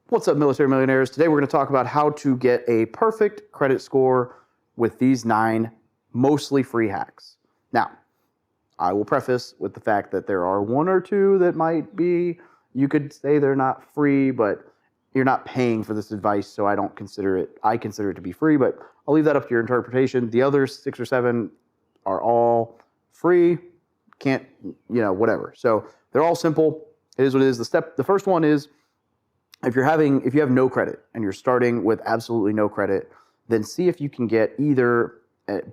What's up, military millionaires? Today we're going to talk about how to get a perfect credit score with these 9 mostly free hacks. Now, I will preface with the fact that there are 1 or 2 that might be, you could say they're not free, but you're not paying for this advice, so I consider it to be free, but I'll leave that up to your interpretation. The other 6 or 7 are all free, can't, whatever. So they're all simple. It is what it is. The first one is, if you have no credit and you're starting with absolutely no credit, then see if you can get either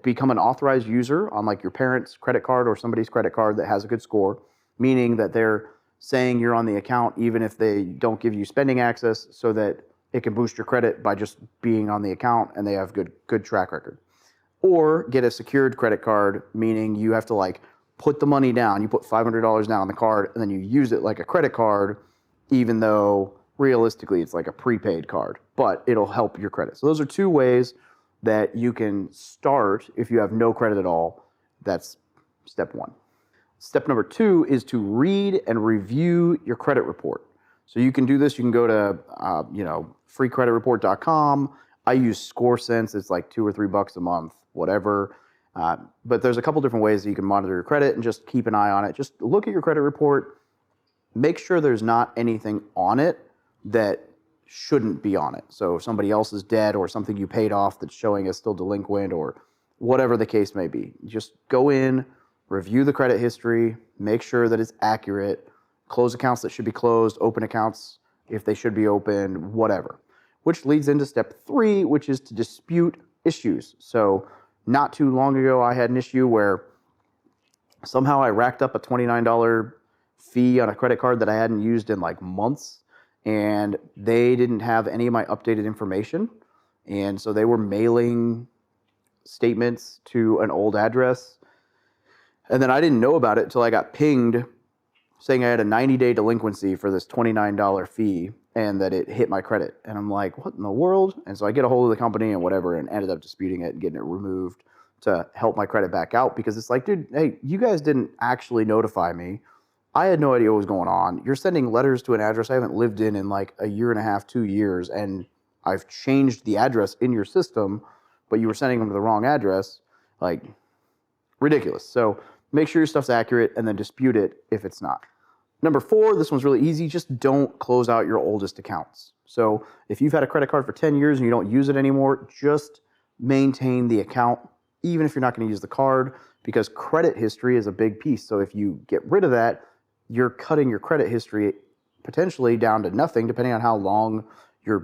become an authorized user on like your parents' credit card or somebody's credit card that has a good score, meaning that they're saying you're on the account even if they don't give you spending access, so that it can boost your credit by just being on the account and they have good track record. Or get a secured credit card, meaning you have to like put the money down. You put $500 down on the card and then you use it like a credit card, even though realistically it's like a prepaid card, but it'll help your credit. So those are 2 ways that you can start if you have no credit at all. That's step 1. Step number 2 is to read and review your credit report. So you can do this. You can go to freecreditreport.com. I use ScoreSense. It's like $2 or $3 a month, whatever. But there's a couple different ways that you can monitor your credit and just keep an eye on it. Just look at your credit report. Make sure there's not anything on it that shouldn't be on it. So if somebody else is dead or something you paid off that's showing as still delinquent or whatever the case may be, just go in, review the credit history, make sure that it's accurate, close accounts that should be closed, open accounts if they should be open, whatever. Which leads into step 3, which is to dispute issues. So not too long ago, I had an issue where somehow I racked up a $29 fee on a credit card that I hadn't used in like months. And they didn't have any of my updated information. And so they were mailing statements to an old address. And then I didn't know about it until I got pinged saying I had a 90-day delinquency for this $29 fee and that it hit my credit. And I'm like, what in the world? And so I get a hold of the company and whatever and ended up disputing it and getting it removed to help my credit back out, because it's like, dude, hey, you guys didn't actually notify me. I had no idea what was going on. You're sending letters to an address I haven't lived in like a year and a half, 2 years, and I've changed the address in your system, but you were sending them to the wrong address. Like, ridiculous. So make sure your stuff's accurate and then dispute it if it's not. Number 4, this one's really easy. Just don't close out your oldest accounts. So if you've had a credit card for 10 years and you don't use it anymore, just maintain the account, even if you're not going to use the card, because credit history is a big piece. So if you get rid of that, you're cutting your credit history potentially down to nothing, depending on how long your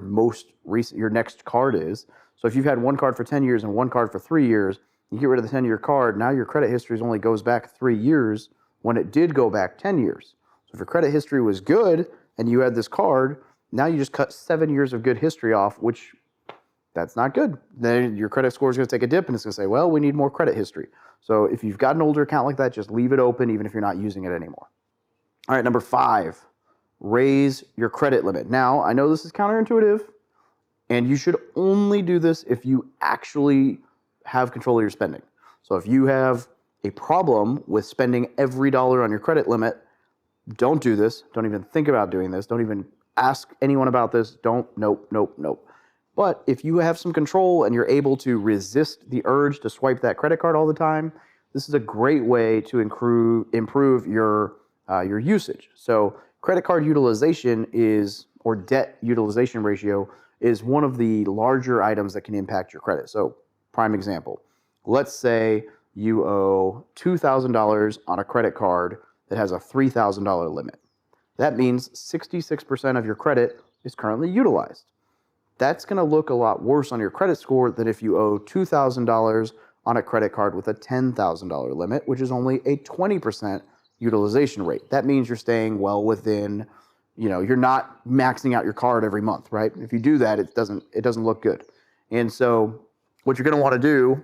next card is. So if you've had one card for 10 years and one card for 3 years, you get rid of the 10-year card, now your credit history only goes back 3 years when it did go back 10 years. So if your credit history was good and you had this card, now you just cut 7 years of good history off, which that's not good. Then your credit score is going to take a dip and it's going to say, well, we need more credit history. So if you've got an older account like that, just leave it open even if you're not using it anymore. All right, number 5, raise your credit limit. Now, I know this is counterintuitive, and you should only do this if you actually have control of your spending. So if you have a problem with spending every dollar on your credit limit, don't do this. Don't even think about doing this. Don't even ask anyone about this. Nope. But if you have some control and you're able to resist the urge to swipe that credit card all the time, this is a great way to improve your usage. So credit card utilization or debt utilization ratio is one of the larger items that can impact your credit. So prime example, let's say you owe $2,000 on a credit card that has a $3,000 limit. That means 66% of your credit is currently utilized. That's going to look a lot worse on your credit score than if you owe $2,000 on a credit card with a $10,000 limit, which is only a 20% utilization rate. That means you're staying well within, you're not maxing out your card every month, right? If you do that, it doesn't look good. And so what you're going to want to do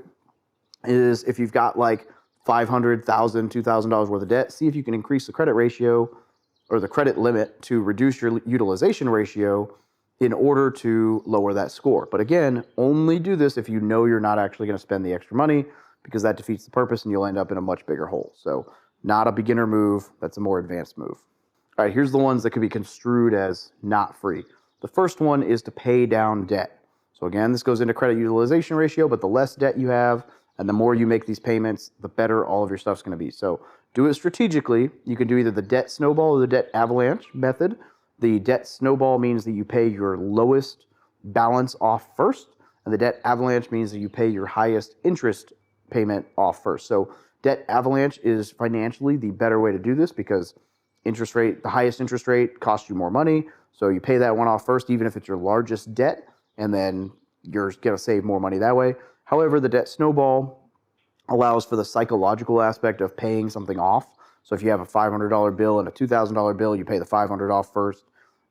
is, if you've got like $500,000, $2,000 worth of debt, see if you can increase the credit ratio or the credit limit to reduce your utilization ratio in order to lower that score. But again, only do this if you know you're not actually going to spend the extra money, because that defeats the purpose and you'll end up in a much bigger hole. So not a beginner move, that's a more advanced move. All right, here's the ones that could be construed as not free. The first one is to pay down debt. So again, this goes into credit utilization ratio, but the less debt you have and the more you make these payments, the better all of your stuff's going to be. So do it strategically. You can do either the debt snowball or the debt avalanche method. The debt snowball means that you pay your lowest balance off first, and the debt avalanche means that you pay your highest interest payment off first. So debt avalanche is financially the better way to do this because the highest interest rate costs you more money. So you pay that one off first, even if it's your largest debt, and then you're going to save more money that way. However, the debt snowball allows for the psychological aspect of paying something off. So if you have a $500 bill and a $2,000 bill, you pay the $500 off first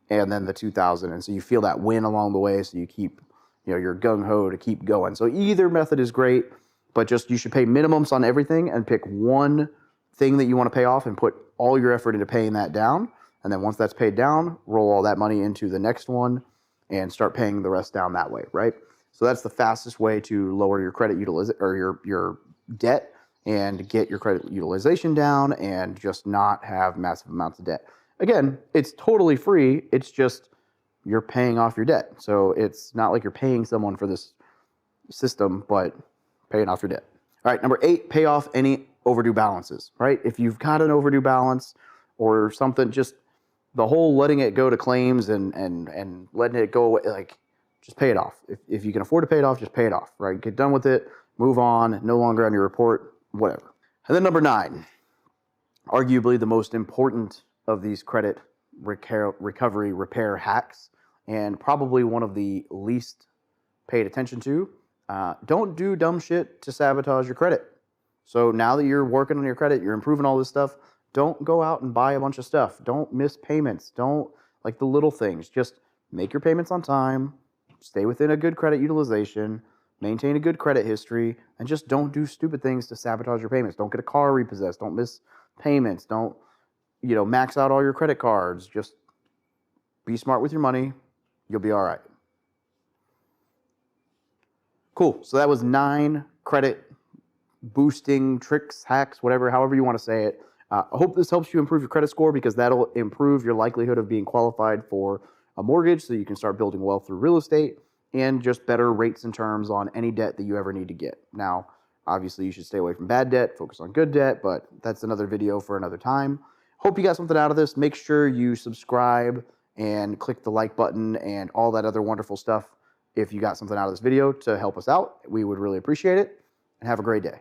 and then the $2,000. And so you feel that win along the way. So you keep, you're gung-ho to keep going. So either method is great, but just you should pay minimums on everything and pick one thing that you want to pay off and put all your effort into paying that down. And then once that's paid down, roll all that money into the next one and start paying the rest down that way, right? So that's the fastest way to lower your credit utilization or your debt and get your credit utilization down and just not have massive amounts of debt. Again, it's totally free. It's just you're paying off your debt. So it's not like you're paying someone for this system, but paying off your debt. All right, number 8, pay off any overdue balances, right? If you've got an overdue balance or something, just the whole letting it go to claims and letting it go away, like just pay it off. If you can afford to pay it off, just pay it off, right? Get done with it, move on, no longer on your report, whatever. And then number 9, arguably the most important of these credit recovery repair hacks, and probably one of the least paid attention to. Don't do dumb shit to sabotage your credit. So now that you're working on your credit, you're improving all this stuff, don't go out and buy a bunch of stuff. Don't miss payments. Don't, like the little things. Just make your payments on time, stay within a good credit utilization, maintain a good credit history, and just don't do stupid things to sabotage your payments. Don't get a car repossessed. Don't miss payments. Don't, max out all your credit cards. Just be smart with your money. You'll be all right. Cool. So that was 9 credit boosting tricks, hacks, however you want to say it. I hope this helps you improve your credit score because that'll improve your likelihood of being qualified for a mortgage so you can start building wealth through real estate and just better rates and terms on any debt that you ever need to get. Now, obviously, you should stay away from bad debt, focus on good debt, but that's another video for another time. Hope you got something out of this. Make sure you subscribe and click the like button and all that other wonderful stuff if you got something out of this video to help us out. We would really appreciate it, and have a great day.